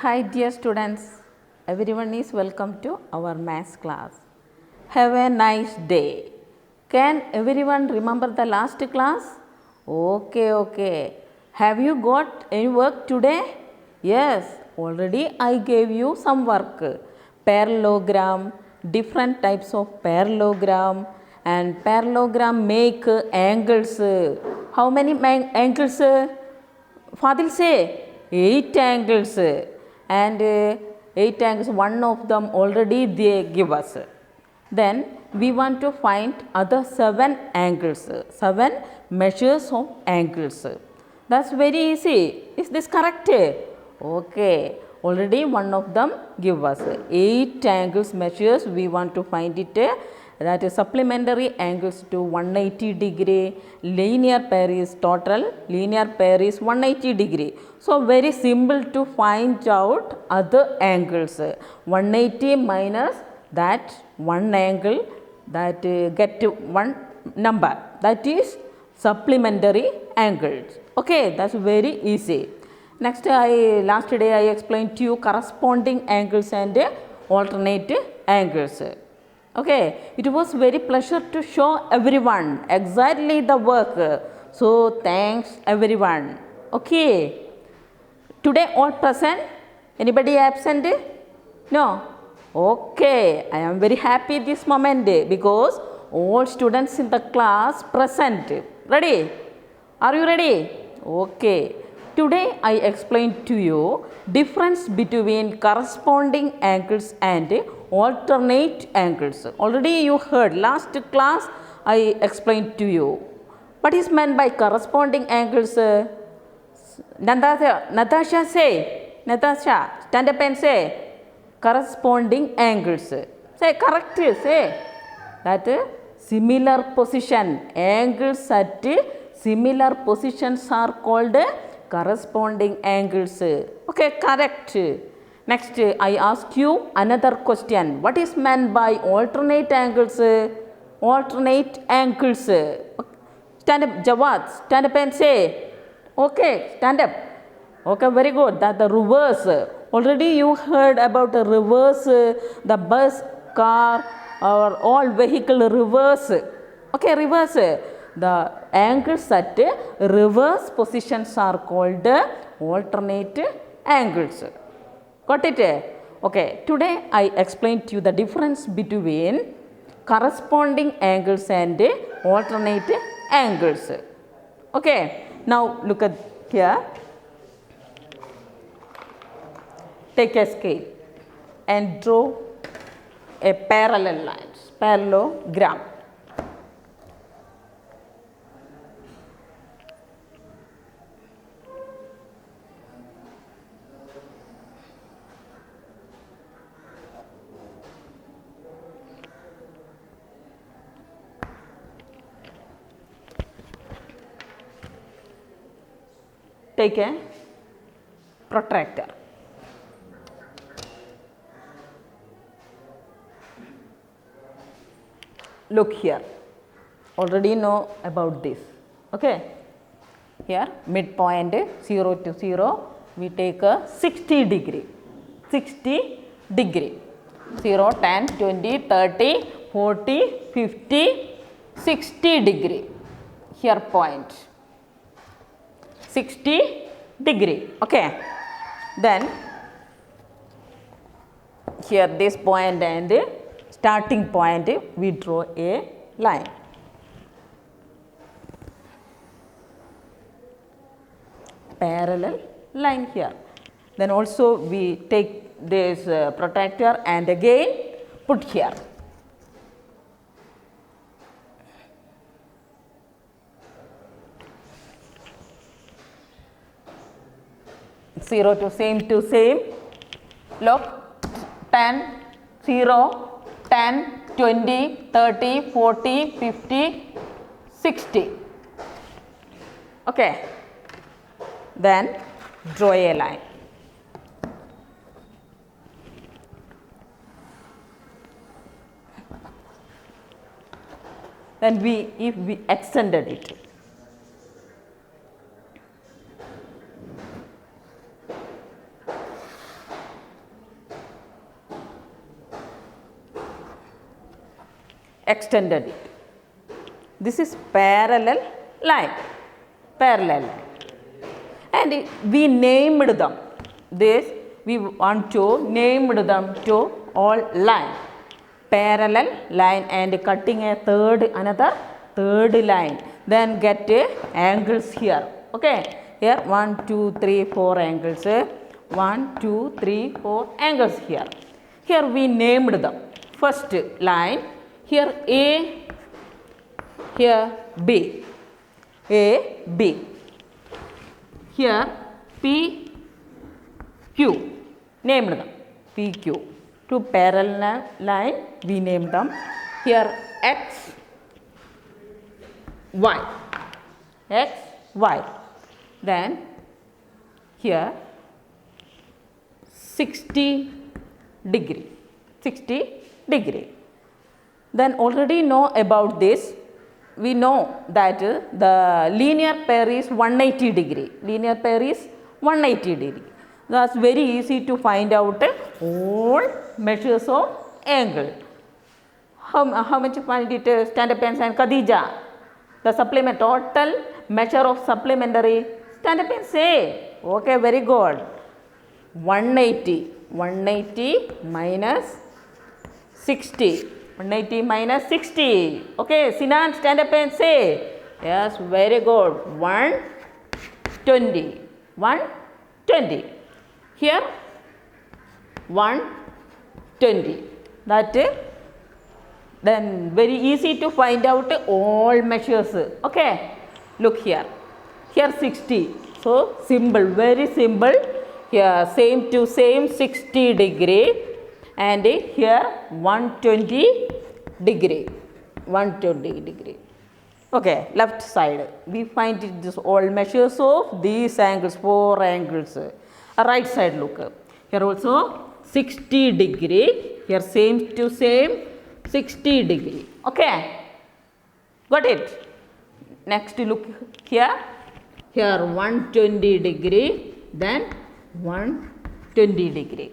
Hi dear students, everyone is welcome to our maths class. Have a nice day. Can everyone remember the last class? Okay. Have you got any work today? Yes, already I gave you some work. Parallelogram, different types of parallelogram, and parallelogram make angles. How many angles? Fadil say 8 angles and 8 angles, one of them already they give us. Then we want to find other 7 angles, 7 measures of angles. That's very easy. Is this correct? Okay. Already one of them give us 8 angles measures. We want to find it. That is supplementary angles to 180 degree, linear pair is total, linear pair is 180 degree. So, very simple to find out other angles. 180 minus that one angle, that get to one number, that is supplementary angles. Okay, that's very easy. Next, last day I explained to you corresponding angles and alternate angles. Okay, it was very pleasure to show everyone exactly the work. So, thanks everyone. Okay, today all present? Anybody absent? No? Okay, I am very happy this moment because all students in the class present. Ready? Are you ready? Okay. Today I explain to you difference between corresponding angles and alternate angles. Already you heard last class I explained to you. What is meant by corresponding angles? Natasha say. Natasha, stand up and say. Corresponding angles. Say correct. Say that similar position. Angles at similar positions are called corresponding angles. Okay, correct. Next, I ask you another question. What is meant by alternate angles? Alternate angles. Stand up, Jawad. Stand up and say. Okay, stand up. Okay, very good. That the reverse. Already you heard about the reverse, the bus, car, or all vehicle reverse. Okay, reverse. The angles at reverse positions are called alternate angles. Got it? Okay, today I explained to you the difference between corresponding angles and alternate angles. Okay, now look at here. Take a scale and draw a parallel line, parallelogram. Take a protractor. Look here, already know about this. Okay, here midpoint 0 to 0, we take a 60 degree, 60 degree, 0, 10, 20, 30, 40, 50, 60 degree, here point, 60 degree. Okay, then here this point and starting point we draw a line. Parallel line here. Then also we take this protractor and again put here. Zero to same. Look, 10, 0, 10, 20, 30, 40, 50, 60. Okay. Then draw a line. Then if we extended it, extended it. This is parallel line. Parallel line. And we named them. This we want to name them to all line. Parallel line and cutting a another third line. Then get angles here. Okay. Here 1, 2, 3, 4 angles. 1, 2, 3, 4 angles here. Here we named them. First line. Here A. Here B. A, B. Here P, Q. Named them. P, Q. Two parallel line we named them. Here X, Y. X, Y. Then here 60 degree. 60 degree. Then already know about this. We know that the linear pair is 180 degree. Linear pair is 180 degree. That's very easy to find out all measures of angle. How much find it standard pens and Khadija? The supplement total measure of supplementary standard pens say. Okay, very good. 180. 180 minus 60. 180 minus 60. Okay, Sinan, stand up and say. Yes, very good. 120. 120. Here 120. That then very easy to find out all measures. Okay, look here. Here 60. So simple, very simple. Here same to same 60 degree. And here 120 degree. 120 degree. Okay, left side. We find it this all measures of these angles, 4 angles. Right side look. Here also 60 degree. Here same to same 60 degree. Okay. Got it? Next look here. Here 120 degree. Then 120 degree.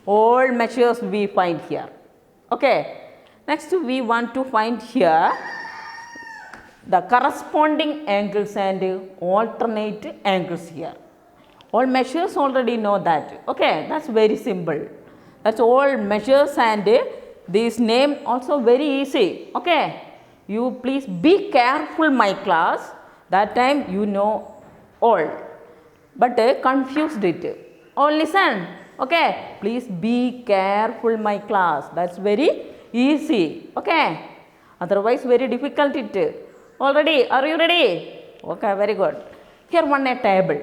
All measures we find here. Okay. Next we want to find here the corresponding angles and alternate angles here. All measures already know that. Okay. That's very simple. That's all measures and this name also very easy. Okay. You please be careful my class. That time you know all. But confused it. All listen. Okay, please be careful my class. That's very easy. Okay, otherwise very difficult it. Already, are you ready? Okay, very good. Here one a table.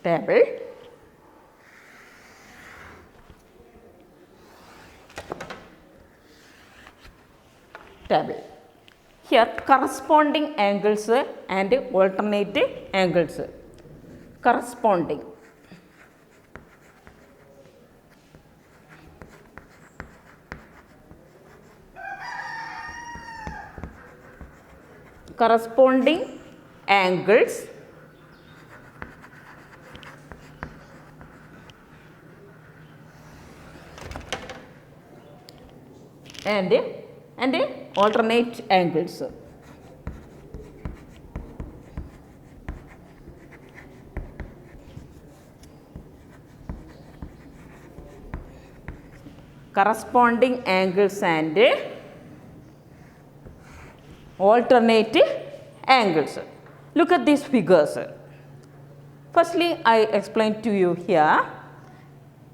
Table. Table. Here corresponding angles and alternate angles. Corresponding. Corresponding angles and alternate angles. Corresponding angles and alternate angles. Look at these figures. Firstly, I explained to you here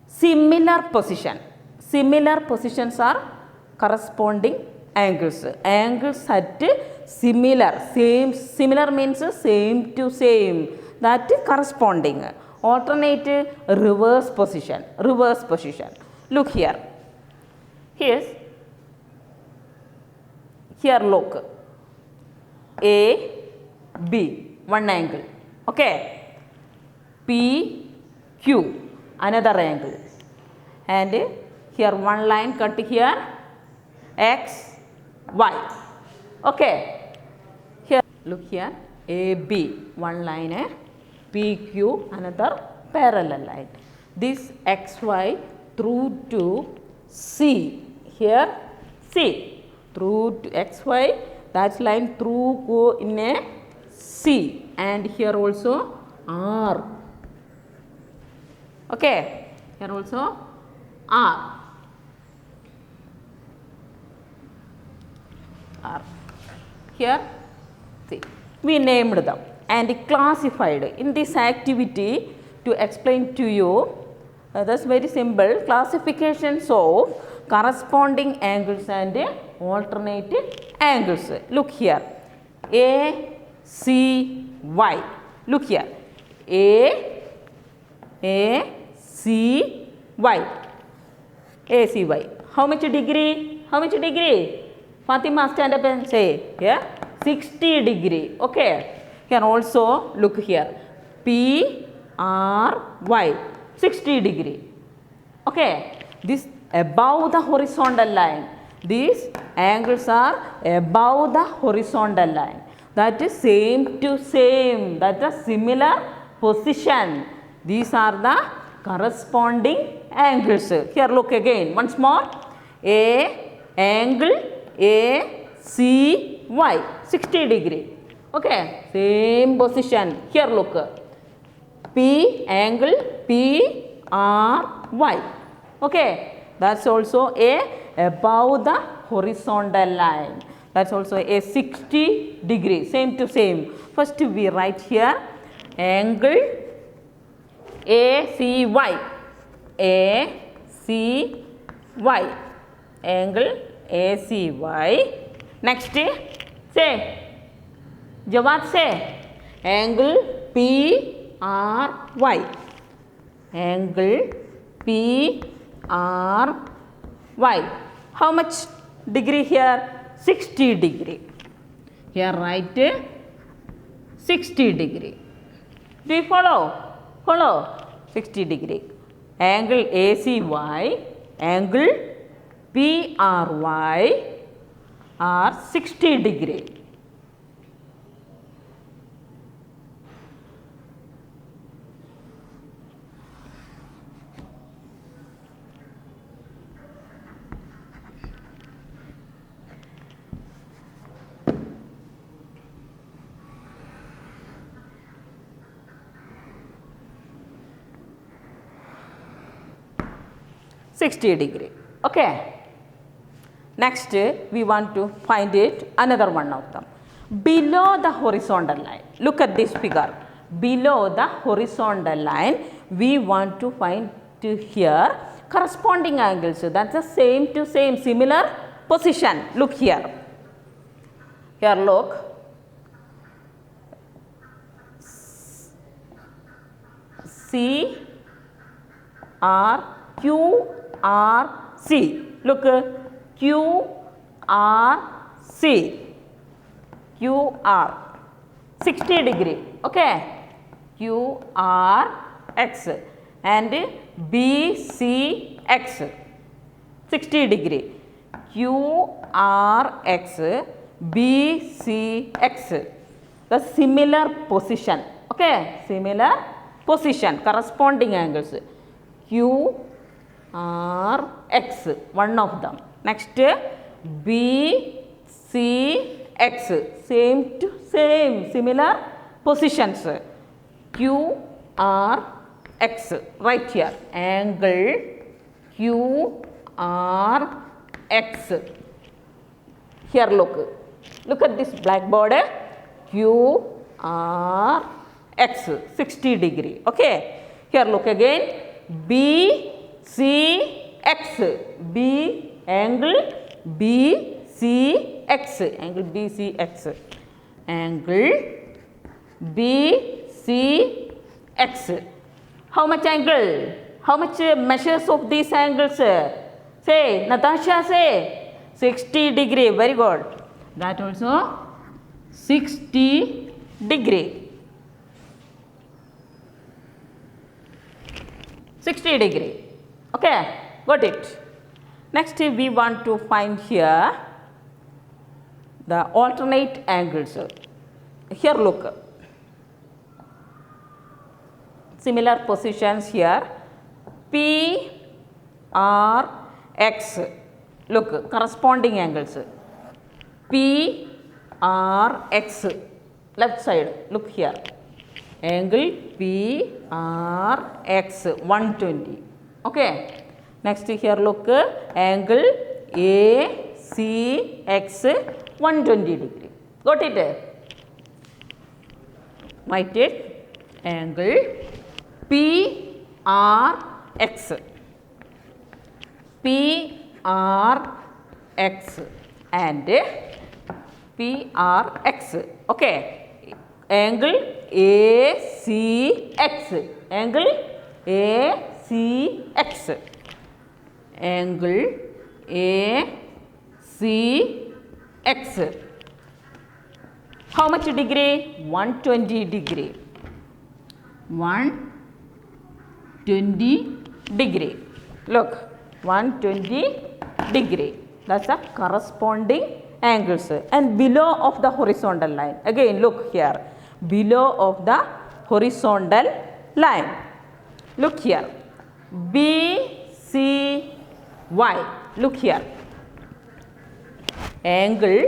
similar position. Similar positions are corresponding angles. Angles at similar. Similar means same to same. That corresponding. Alternate reverse position. Reverse position. Look here. Here look. A, B, one angle. Okay. P, Q, another angle. And here one line cut here. X, Y. Okay. Here look here. A, B, one line. PQ, another parallel line. This XY through to C. Here C through to XY, that line through go in a C, and here also R. Okay, here also R. R. Here see, we named them and classified. In this activity, to explain to you, that's very simple, classifications of corresponding angles and alternate angles. Look here, A, C, Y. Look here, A, C, Y. A, C, Y. How much degree? How much degree? Fatima, stand up and say, yeah, 60 degree. Okay. Here also look here, P, R, Y, 60 degree. Okay. This above the horizontal line. These angles are above the horizontal line. That is same to same. That is similar position. These are the corresponding angles. Here look again once more. Angle ACY 60 degree. Okay, same position. Here look, P angle PRY. Okay, that's also above the horizontal line. That's also a 60 degree, same to same. First we write here angle ACY, angle ACY. Next say, Jawad say, angle PRY, angle PRY. How much degree here? 60 degree. Here write 60 degree. Do you follow? Follow. 60 degree. Angle ACY, angle PRY are 60 degree. Degree. Okay. Next, we want to find it another one of them. Below the horizontal line. Look at this figure. Below the horizontal line, we want to find to here corresponding angles. That's the same to same, similar position. Look here. Here look. C R Q R C. Look, Q R C. Q R 60 degree. Okay. Q R X and B C X 60 degree. Q R X B C X. The similar position. Okay. Similar position. Corresponding angles. Q R X, one of them. Next, B C X, same to same, similar positions. Q R X, right here, angle Q R X. Here look at this blackboard. Q R X, 60 degree. Okay. Here look again. B C X, B angle B C X, angle B C X, angle B C X. How much angle? How much measures of these angles? Say, Natasha, say 60 degree. Very good. That also 60 degree. 60 degree. Okay, got it. Next, we want to find here the alternate angles. Here look. similar positions here. P R X. Look, corresponding angles. P R X. Left side. Look here. Angle P R X 120. Okay. Next here look, angle A C X 120 degree. Got it? Write it. Angle P R X. P R X and P R X. Okay. Angle A C X. Angle A C X. Angle A C X. How much degree? 120 degree. 120 degree. Look, 120 degree. That's the corresponding angles. And below of the horizontal line. Again, look here. Below of the horizontal line. Look here. B C Y. Look here. Angle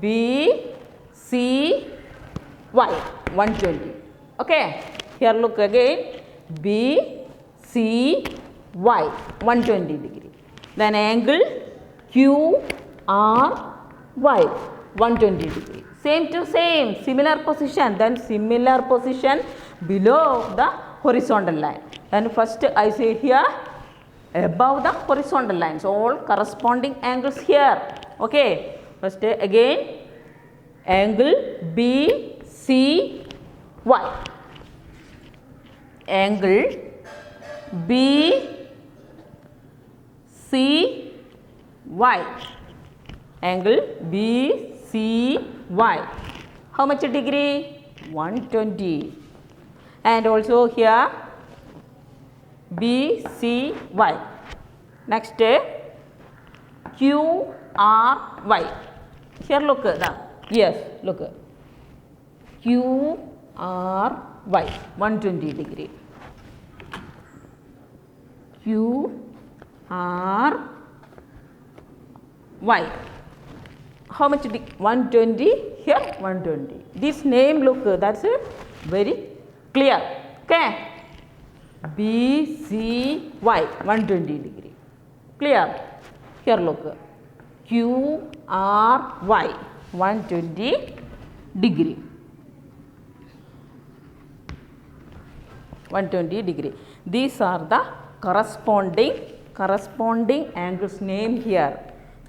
B C Y 120. Okay. Here look again. B C Y 120 degree. Then angle Q R Y 120 degree. Same to same. Similar position. Then similar position below the horizontal line. Then first I say here above the horizontal lines. All corresponding angles here. Okay. First again angle B C Y. Angle B C Y. Angle B C Y. How much degree? 120. And also here B C Y. Next Q R Y. Here look. Yes, look. Q R Y 120 degree. Q R Y. How much? 120. Here 120. This name look, that's very clear. Okay. B C Y 120 degree. Clear. Here look. Q R Y 120 degree. 120 degree. These are the corresponding angles name here.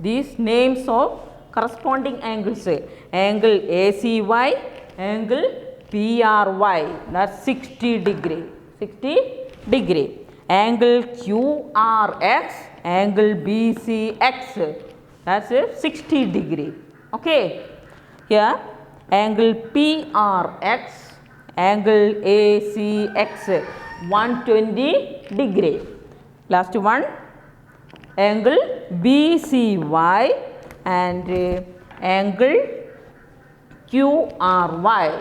These names of corresponding angles. Angle ACY, angle PRY, that's 60 degree. 60 degree. Angle QRX, angle BCX, that's 60 degree. Okay. Here angle PRX, angle ACX 120 degree. Last one angle BCY and angle QRY,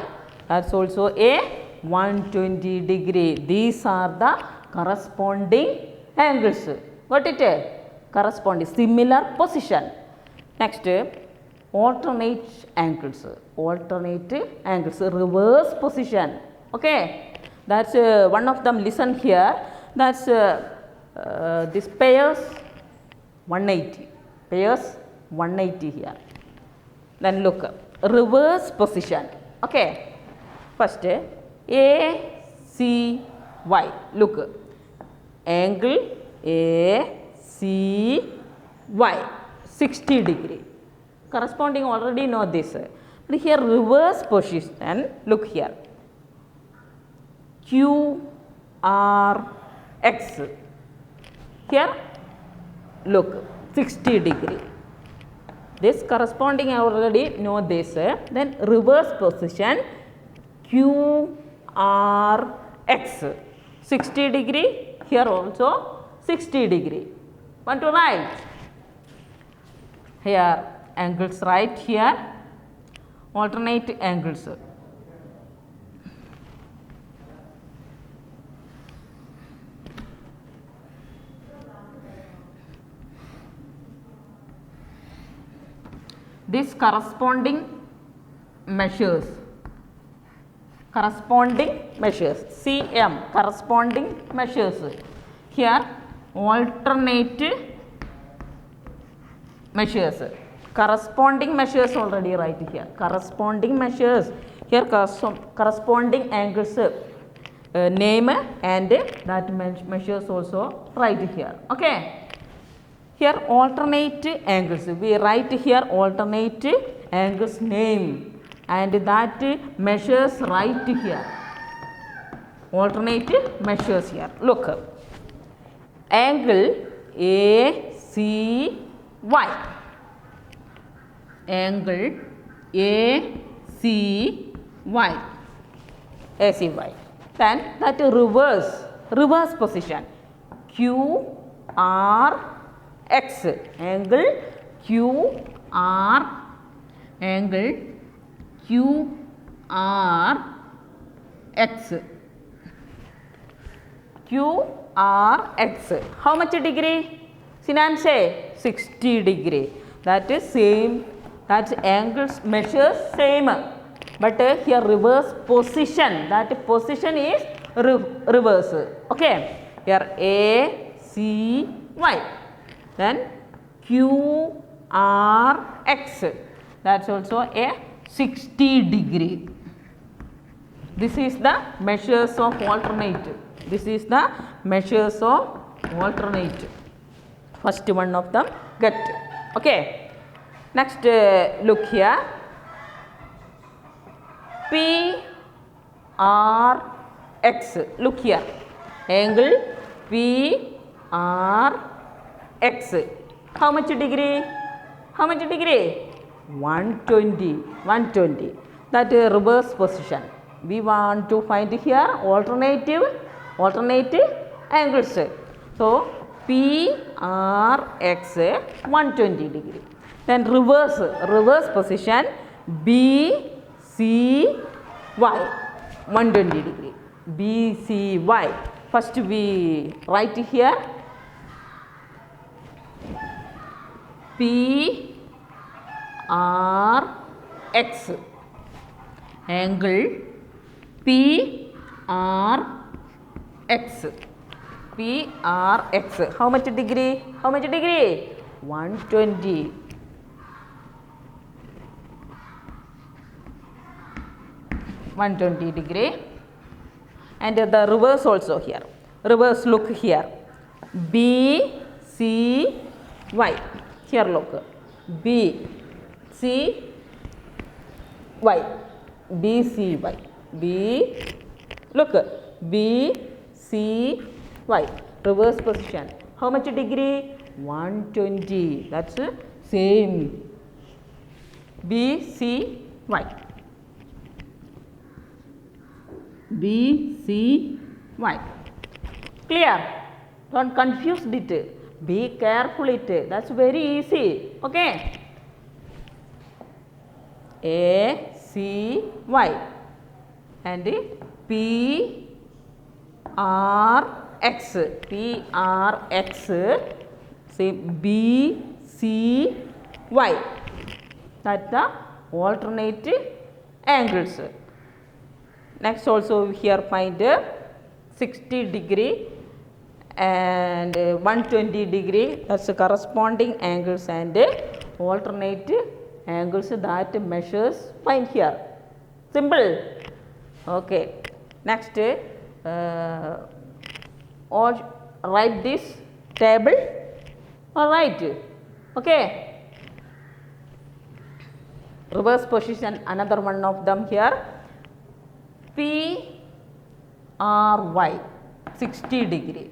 that's also a 120 degree. These are the corresponding angles. Got it? Corresponding, similar position. Next, alternate angles. Alternate angles, reverse position. Okay, that's one of them. Listen here. That's this pairs 180. Pairs 180 here. Then look, reverse position. Okay, first ACY. Look, angle ACY 60 degree. Corresponding already know this. But here reverse position. Look here. QRX. Here look 60 degree. This corresponding I already know this. Then reverse position QRX 60 degree. Here also 60 degree. Want to write? Here angles right here. Alternate angles. this corresponding measures, CM, corresponding measures. Here alternate measures, corresponding measures already right here, corresponding measures. Here corresponding angles, name and that measures also right here. Okay, here alternate angles, we write here alternate angles name and that measures right here, alternate measures here. Look, angle ACY, angle ACY, then that reverse position QRX, angle QRX, how much degree? Sinan say 60 degree. That is same, that angles measures same, but here reverse position, that position is reverse. Okay, here ACY, then QRX, that's also a 60 degree. This is the measures of alternate. This is the measures of alternate. First one of them get. Okay. Next, look here. PRX. Look here. Angle PRX. How much degree? How much degree? 120. That reverse position. We want to find here alternate angles. So PRX 120 degree. Then reverse position BCY 120 degree. BCY. First we write here PRX, angle PRX. How much degree? How much degree? 120. Degree. And the reverse also here. Reverse, look here. BCY. Here look. BCY. Look, BCY, reverse position. How much degree? 120. That's same. BCY. Clear? Don't confuse it. Be careful it. That's very easy. Okay. ACY and PRX, say BCY. That's the alternate angles. Next also here find 60 degree and 120 degree. That's the corresponding angles and alternate angles that measures find here. Simple. Okay. Next, or write this table. All right. Okay. Reverse position, another one of them here. PRY 60 degree.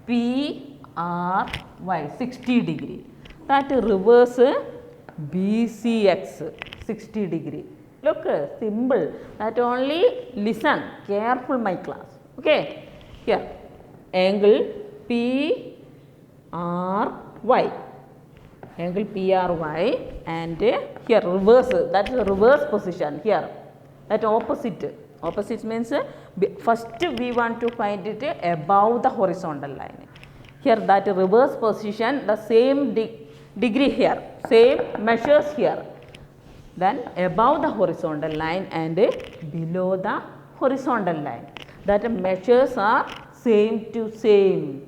PRY 60 degree. That reverse BCX 60 degree. Look, simple. That only listen careful my class. Okay. Here angle PRY. Angle PRY and here reverse. That is the reverse position here. That opposite. Opposite means first we want to find it above the horizontal line. Here that reverse position, the same degree here, same measures here. then above the horizontal line and below the horizontal line. That measures are same to same,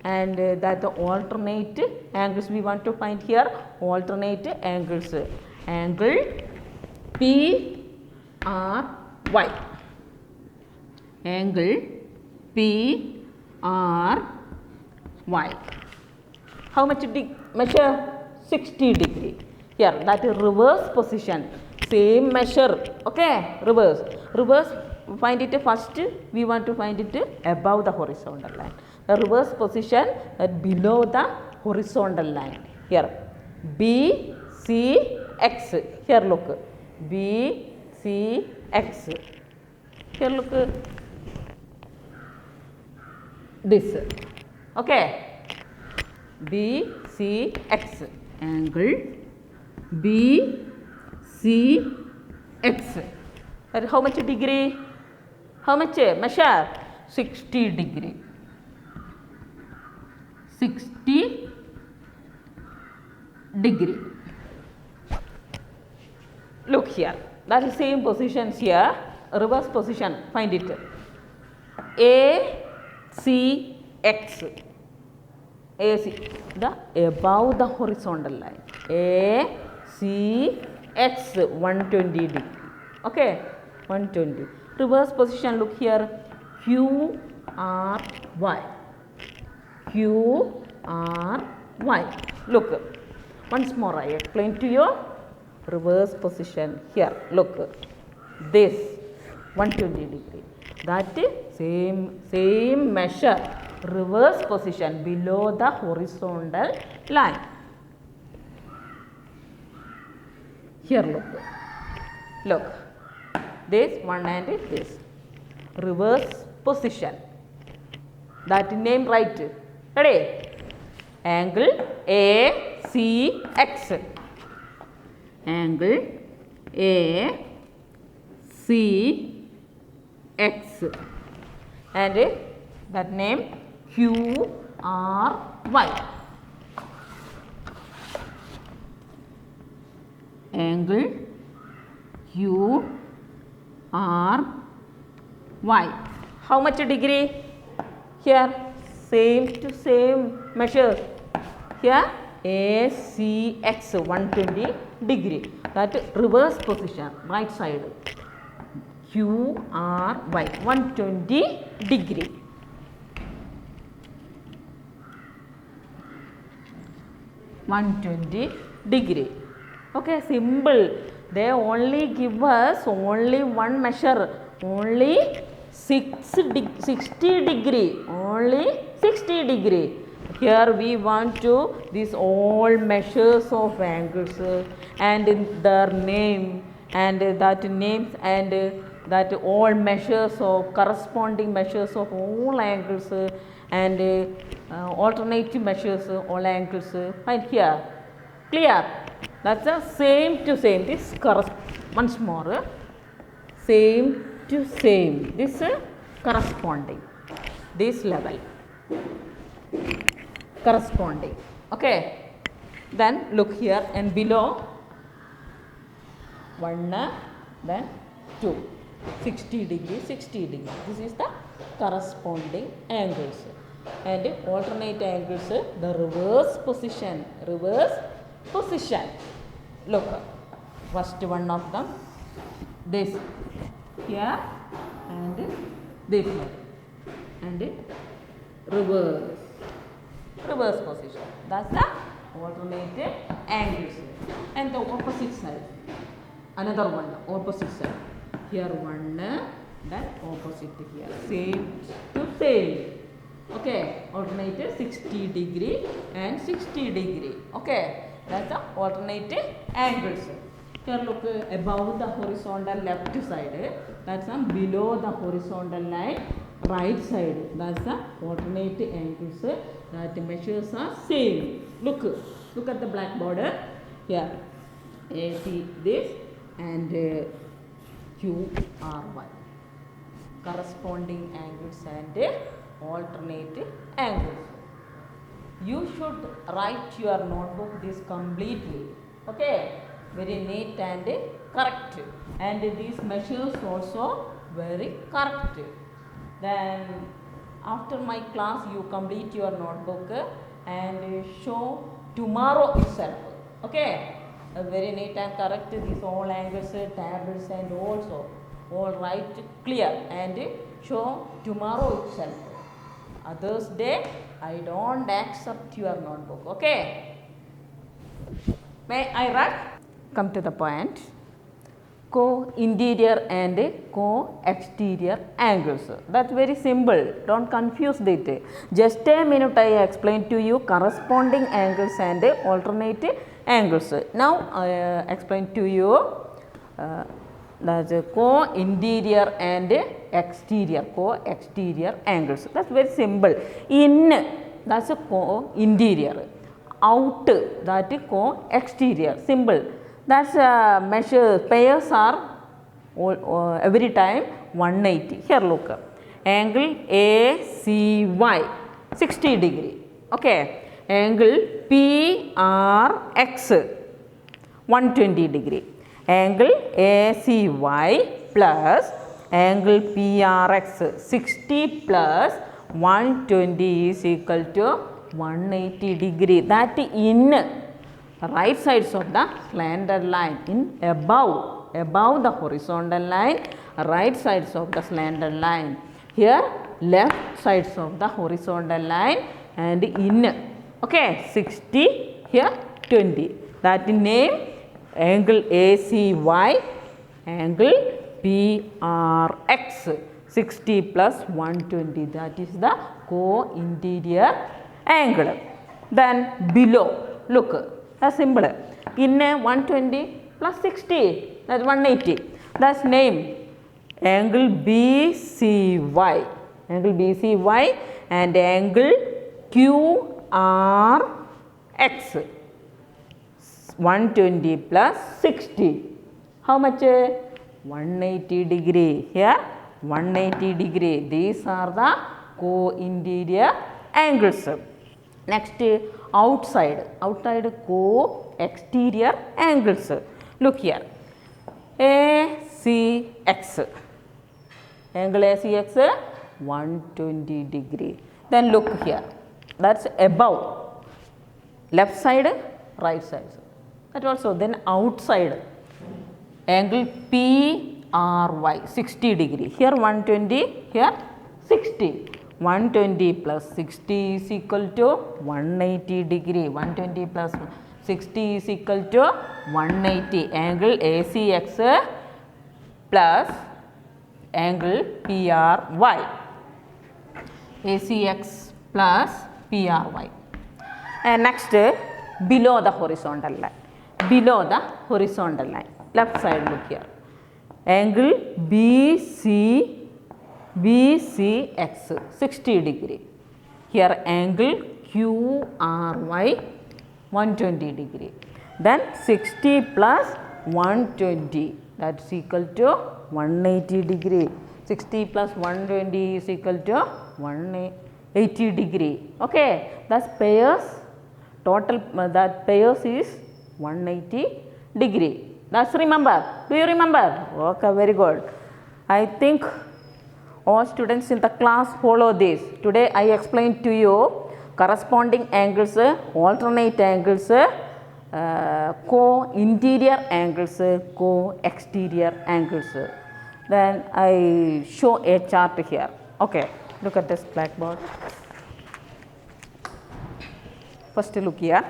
and that alternate angles we want to find here. Alternate angles, angle P R Y, angle P R Y. How much measure? 60 degree. Here that is reverse position, same measure. Okay, reverse find it first. We want to find it above the horizontal line. The reverse position below the horizontal line. Here B C X. Here look, B C X. Here look, this. Okay, B C X, angle B C X. How much degree? How much measure? 60 degree. 60 degree. Look here, that is same positions here. Reverse position, find it. A C X. AC, the above the horizontal line. A C X, 120 degree. Okay, 120. Reverse position, look here, Q R Y. Q R Y. Look, once more I explain to you. Reverse position here. Look, this 120 degree. That same measure. Reverse position below the horizontal line. Here look, this one and this. Reverse position. That name right. Ready? Angle A C X. Angle A C X. And that name Q R Y. Angle Q R Y. How much degree? Here same to same measure. Here A C X, 120 degree. That reverse position, right side. Q R Y, 120 degree. degree. Okay, simple. They only give us only one measure, only 60 degree, only 60 degree. Here we want to these all measures of angles and their name and that names and that all measures of corresponding measures of all angles and alternative measures all angles right here. Clear? That's the same to same. This once more same to same. This corresponding. This level corresponding. Okay. Then look here and below 1, then 2. 60 degree, 60 degree. This is the corresponding angles. And alternate angles, the reverse position. Reverse position. Look, first one of them, this here and this one, and reverse. Reverse position. That's the alternate angles. And the opposite side. Another one, opposite side. Here one, then opposite here. Same to same. Okay, alternate 60 degree and 60 degree. Okay, that's the alternate angles. Here look, above the horizontal left side, that's the below the horizontal line right side. That's the alternate angles. That measures are same. Look at the blackboard. Here, AC this and Q R Y. Corresponding angles and alternate angles. You should write your notebook this completely. Okay. very neat and correct, and these measures also very correct. Then after my class you complete your notebook and show tomorrow itself. Okay, very neat and correct, these all angles, tables and also all right clear and show tomorrow itself. Others day I don't accept your notebook. Okay, may I write? Come to the point. Co-interior and co-exterior angles. That's very simple. Don't confuse it. Just a minute I explain to you corresponding angles and alternate angles. Now I explain to you that's co-interior and exterior, co-exterior angles. That's very simple. In, that's a co-interior. Out, that is co-exterior. Simple. That's measure, pairs are every time 180. Here look, angle ACY 60 degree. Okay, angle PRX 120 degree. Angle ACY plus angle PRX 60 plus 120 is equal to 180 degree. That in right sides of the slender line, in above the horizontal line, right sides of the slender line. Here left sides of the horizontal line and in. Okay, 60, here 20. That name angle ACY, angle PRX 60 plus 120. That is the co-interior angle. Then below, look. That's simple. In 120 plus 60, that's 180. That's name angle BCY, angle BCY and angle QRX 120 plus 60. How much? 180 degree. Here 180 degree. These are the co-interior angles. Next, outside co-exterior angles. Look here, ACX, angle ACX 120 degree. Then look here, that's above, left side, right side. That also. Then outside, angle PRY 60 degree. Here 120, here 60. 120 plus 60 is equal to 180 degree. 120 plus 60 is equal to 180. Angle ACX plus angle PRY. ACX plus PRY. And next, below the horizontal line. Below the horizontal line. Left side, look here. Angle BCX 60 degree. Here angle QRY 120 degree. Then 60 plus 120, that's equal to 180 degree. 60 plus 120 is equal to 180 degree. Okay, that's pairs. Total that pairs is 180 degree. That's remember. Do you remember? Okay, very good. I think all students in the class follow this. Today I explained to you corresponding angles, alternate angles, co-interior angles, co-exterior angles. Then I show a chart here. Okay, look at this blackboard. First look here.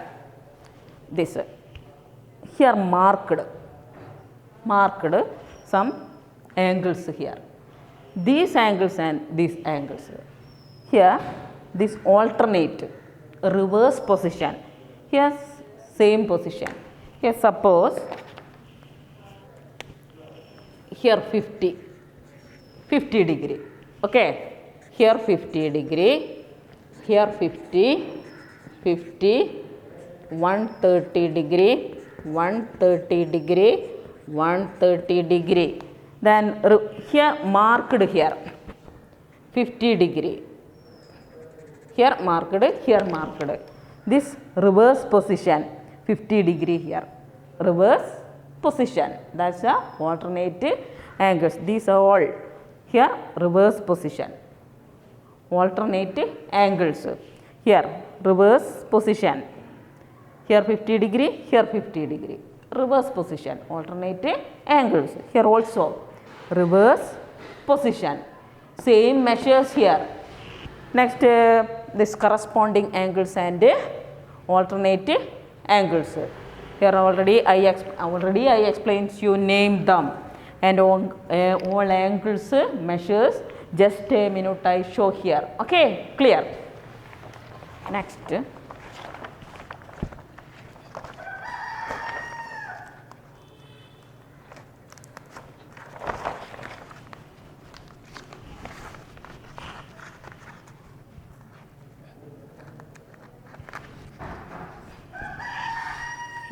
This here marked some angles here. These angles and these angles. Here this alternate, reverse position. Here same position. Here suppose here 50 degree. Okay, here 50 degree, here 50, 130 degree, 130 degree, 130 degree. Then here marked here 50 degree. Here marked, here marked. This reverse position 50 degree here. Reverse position. That's a alternate angles. These are all here reverse position. Alternate angles. Here reverse position. Here 50 degree, here 50 degree. Reverse position, alternate angles. Here also reverse position. Same measures here. Next, this corresponding angles and alternate angles. Here already I explained you name them, and all angles measures. Just a minute I show here. Okay, clear. Next.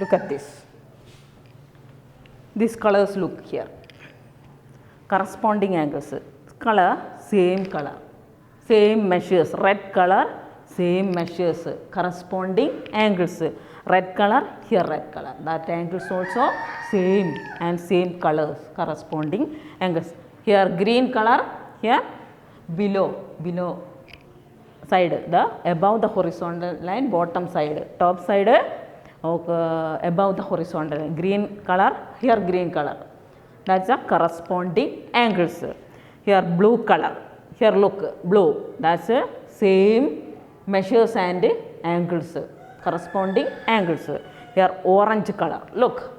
Look at this. These colors look here. Corresponding angles. Color, same color. Same measures. Red color, same measures. Corresponding angles. Red color, here red color. That angles also same and same colors. Corresponding angles. Here green color, here below side. The above the horizontal line, bottom side. Top side, above the horizontal line. Green color, here green color. That's the corresponding angles. Here blue color, here look blue. That's the same measures and angles. Corresponding angles. Here orange color, look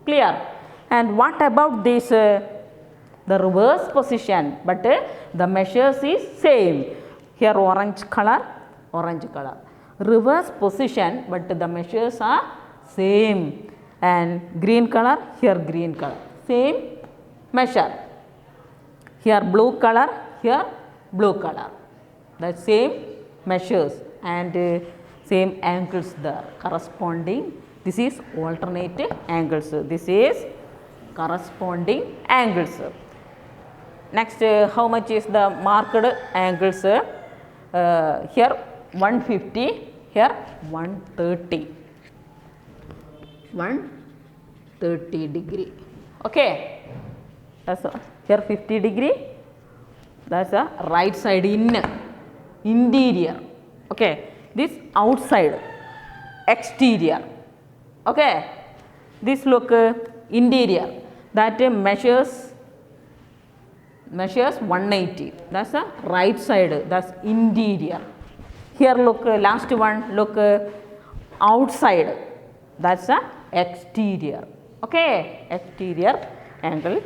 clear. And what about this? The reverse position, but the measures is same. Here orange color. Reverse position, but the measures are same. And green color, here green color, same measure. Here blue color, here blue color. The same measures and same angles there. Corresponding. This is alternate angles. This is corresponding angles. Next, how much is the marked angles? Here 150, here 130. 130 degree. Okay. That's here 50 degree. That's a right side interior. Okay. This outside exterior. Okay. This look interior. That measures 180. That's the right side. That's interior. Here look last one. Look outside. That's the exterior. Okay. Exterior angle.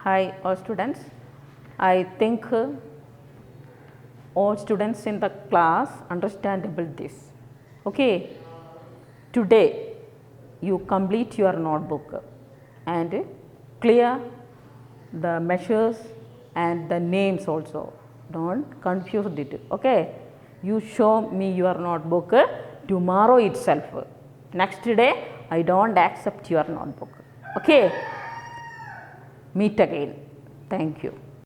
Hi all students. I think all students in the class understandable this. Okay. Today you complete your notebook and clear the measures and the names also. Don't confuse it. Okay. You show me your notebook tomorrow itself. Next day I don't accept your notebook. Okay. Meet again. Thank you.